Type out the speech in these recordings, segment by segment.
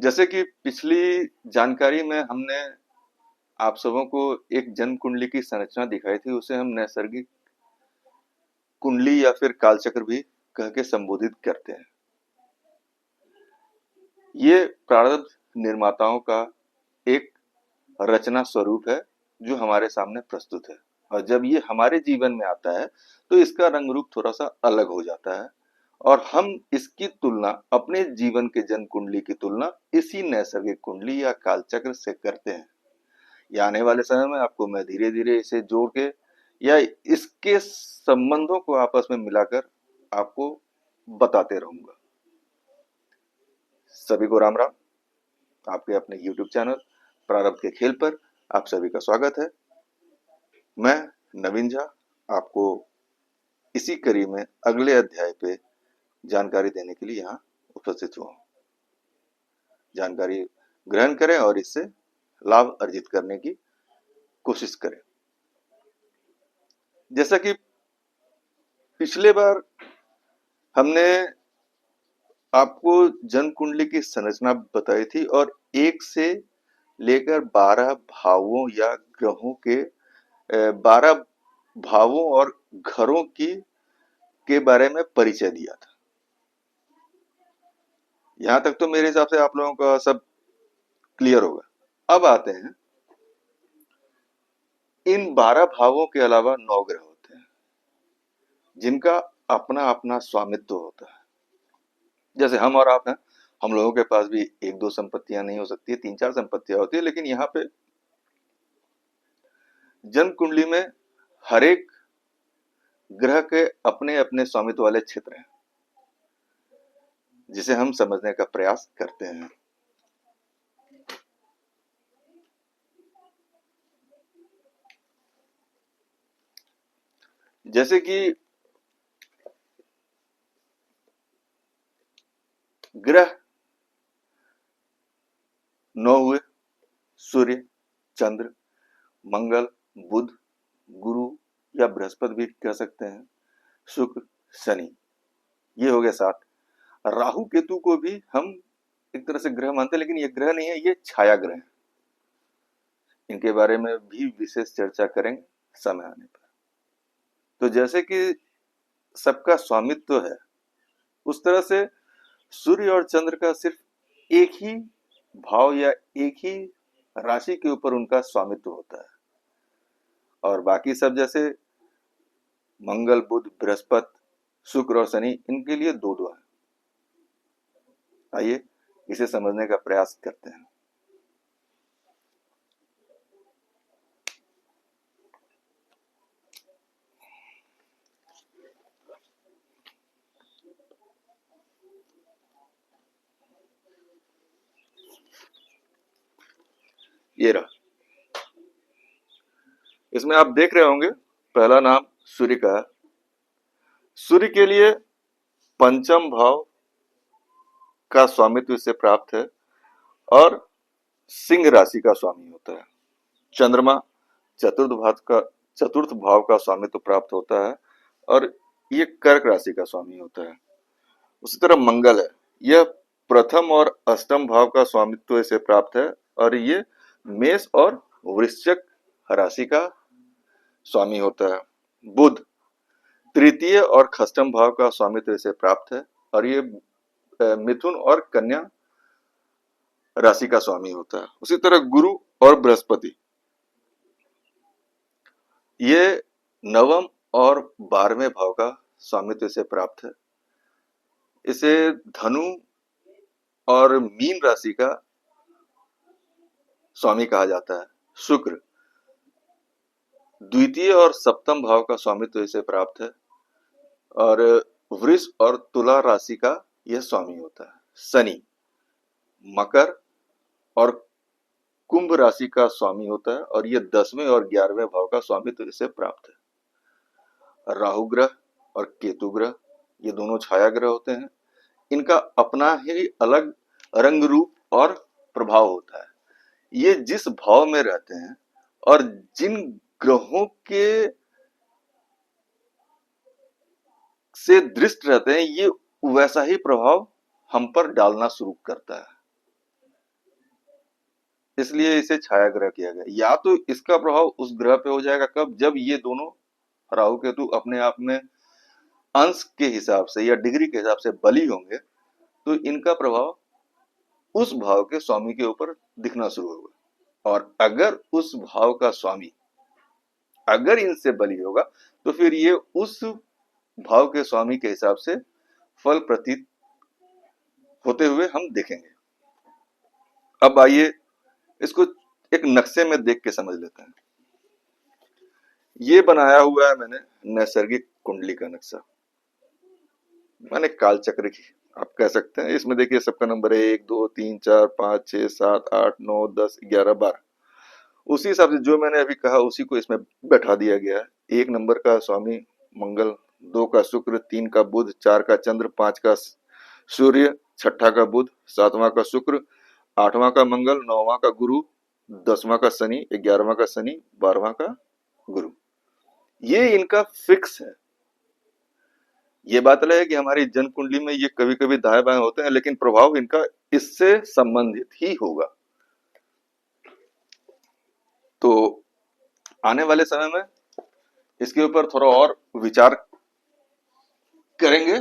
जैसे कि पिछली जानकारी में हमने आप सबों को एक जन्म कुंडली की संरचना दिखाई थी, उसे हम नैसर्गिक कुंडली या फिर कालचक्र भी कह के संबोधित करते हैं। ये प्रारब्ध निर्माताओं का एक रचना स्वरूप है जो हमारे सामने प्रस्तुत है, और जब ये हमारे जीवन में आता है तो इसका रंग रूप थोड़ा सा अलग हो जाता है, और हम इसकी तुलना अपने जीवन के जन्म कुंडली की तुलना इसी नैसर्गिक कुंडली या कालचक्र से करते हैं। या आने वाले समय में आपको मैं धीरे धीरे इसे जोड़ के या इसके संबंधों को आपस में मिलाकर आपको बताते रहूंगा। सभी को राम राम। आपके अपने YouTube चैनल प्रारब्ध के खेल पर आप सभी का स्वागत है। मैं नवीन झा आपको इसी कड़ी में अगले अध्याय पे जानकारी देने के लिए यहाँ उपस्थित हुआ हूँ। जानकारी ग्रहण करें और इससे लाभ अर्जित करने की कोशिश करें। जैसा कि पिछले बार हमने आपको जन्म कुंडली की संरचना बताई थी, और 1 से लेकर 12 भावों या ग्रहों के 12 भावों और घरों की के बारे में परिचय दिया था। यहां तक तो मेरे हिसाब से आप लोगों का सब क्लियर होगा। अब आते हैं, इन 12 भावों के अलावा 9 ग्रह होते हैं जिनका अपना अपना स्वामित्व होता है। जैसे हम और आप हैं, हम लोगों के पास भी 1-2 संपत्तियां नहीं हो सकती है, 3-4 संपत्तियां होती है, लेकिन यहाँ पे जन्म कुंडली में हर एक ग्रह के अपने अपने स्वामित्व वाले क्षेत्र हैं जिसे हम समझने का प्रयास करते हैं। जैसे कि ग्रह 9 हुए: सूर्य, चंद्र, मंगल, बुध, गुरु या बृहस्पति भी कह सकते हैं, शुक्र, शनि। ये हो गया 7। राहु केतु को भी हम एक तरह से ग्रह मानते हैं, लेकिन ये ग्रह नहीं है, ये छाया ग्रह है। इनके बारे में भी विशेष चर्चा करेंगे समय आने पर। तो जैसे कि सबका स्वामित्व है, उस तरह से सूर्य और चंद्र का सिर्फ एक ही भाव या एक ही राशि के ऊपर उनका स्वामित्व होता है, और बाकी सब जैसे मंगल, बुध, बृहस्पति, शुक्र और शनि, इनके लिए दो दो है। आइए इसे समझने का प्रयास करते हैं। ये रहा, इसमें आप देख रहे होंगे पहला नाम सूर्य का है। सूर्य के लिए पंचम भाव का स्वामित्व इससे प्राप्त है और सिंह राशि का स्वामी होता है। चंद्रमा चतुर्थ भाव का स्वामित्व प्राप्त होता है और ये कर्क राशि का स्वामी होता है। उसी तरह मंगल है, यह प्रथम और अष्टम भाव का स्वामित्व इसे प्राप्त है और ये मेष और वृश्चिक राशि का स्वामी होता है। बुध तृतीय और षष्ठम भाव का स्वामित्व इसे प्राप्त है और ये मिथुन और कन्या राशि का स्वामी होता है। उसी तरह गुरु और बृहस्पति, ये नवम और 12वें भाव का स्वामित्व इसे प्राप्त है। इसे धनु और मीन राशि का स्वामी कहा जाता है। शुक्र द्वितीय और सप्तम भाव का स्वामित्व इसे प्राप्त है और वृष और तुला राशि का यह स्वामी होता है। शनि मकर और कुंभ राशि का स्वामी होता है और यह 10वें और 11वें भाव का स्वामित्व इसे प्राप्त है। राहु ग्रह और केतु ग्रह, ये दोनों छाया ग्रह होते हैं। इनका अपना ही अलग रंग रूप और प्रभाव होता है। ये जिस भाव में रहते हैं और जिन ग्रहों के से दृष्ट रहते हैं, ये वैसा ही प्रभाव हम पर डालना शुरू करता है। इसलिए इसे छाया ग्रह किया गया। या तो इसका प्रभाव उस ग्रह पे हो जाएगा कब, जब ये दोनों राहु केतु अपने आप में अंश के हिसाब से या डिग्री के हिसाब से बली होंगे, तो इनका प्रभाव उस भाव के स्वामी के ऊपर दिखना शुरू होगा। और अगर उस भाव का स्वामी अगर इनसे बली होगा, तो फिर ये उस भाव के स्वामी के हिसाब से फल प्रतीत होते हुए हम देखेंगे। अब आइए इसको एक नक्शे में देख के समझ लेते हैं। ये बनाया हुआ है मैंने नैसर्गिक कुंडली का नक्शा, माने काल चक्र की आप कह सकते हैं। इसमें देखिए सबका नंबर है 1 2 3 4 5 6 7 8 9 10 11 12। उसी हिसाब से जो मैंने अभी कहा उसी को इसमें बैठा दिया गया है। 1 नंबर का स्वामी मंगल, 2 का शुक्र, 3 का बुध, 4 का चंद्र, 5 का सूर्य, 6ठा का बुध, 7वां का शुक्र, 8वां का मंगल, 9वां का गुरु, 10वां का शनि, 11वां का शनि, 12वां का गुरु। ये इनका फिक्स है। ये बात अलग है कि हमारी जन्म कुंडली में ये कभी कभी दाएं बाएं होते हैं, लेकिन प्रभाव इनका इससे संबंधित ही होगा। तो आने वाले समय में इसके ऊपर थोड़ा और विचार करेंगे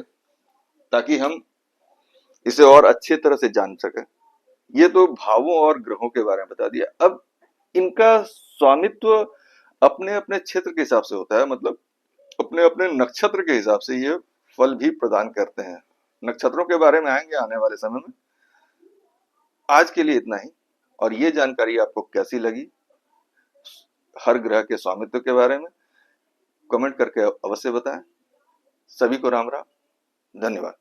ताकि हम इसे और अच्छे तरह से जान सकें। ये तो भावों और ग्रहों के बारे में बता दिया। अब इनका स्वामित्व अपने अपने क्षेत्र के हिसाब से होता है, मतलब अपने अपने नक्षत्र के हिसाब से ये फल भी प्रदान करते हैं। नक्षत्रों के बारे में आएंगे आने वाले समय में। आज के लिए इतना ही। और ये जानकारी आपको कैसी लगी हर ग्रह के स्वामित्व के बारे में, कमेंट करके अवश्य बताएं। सभी को राम राम, धन्यवाद।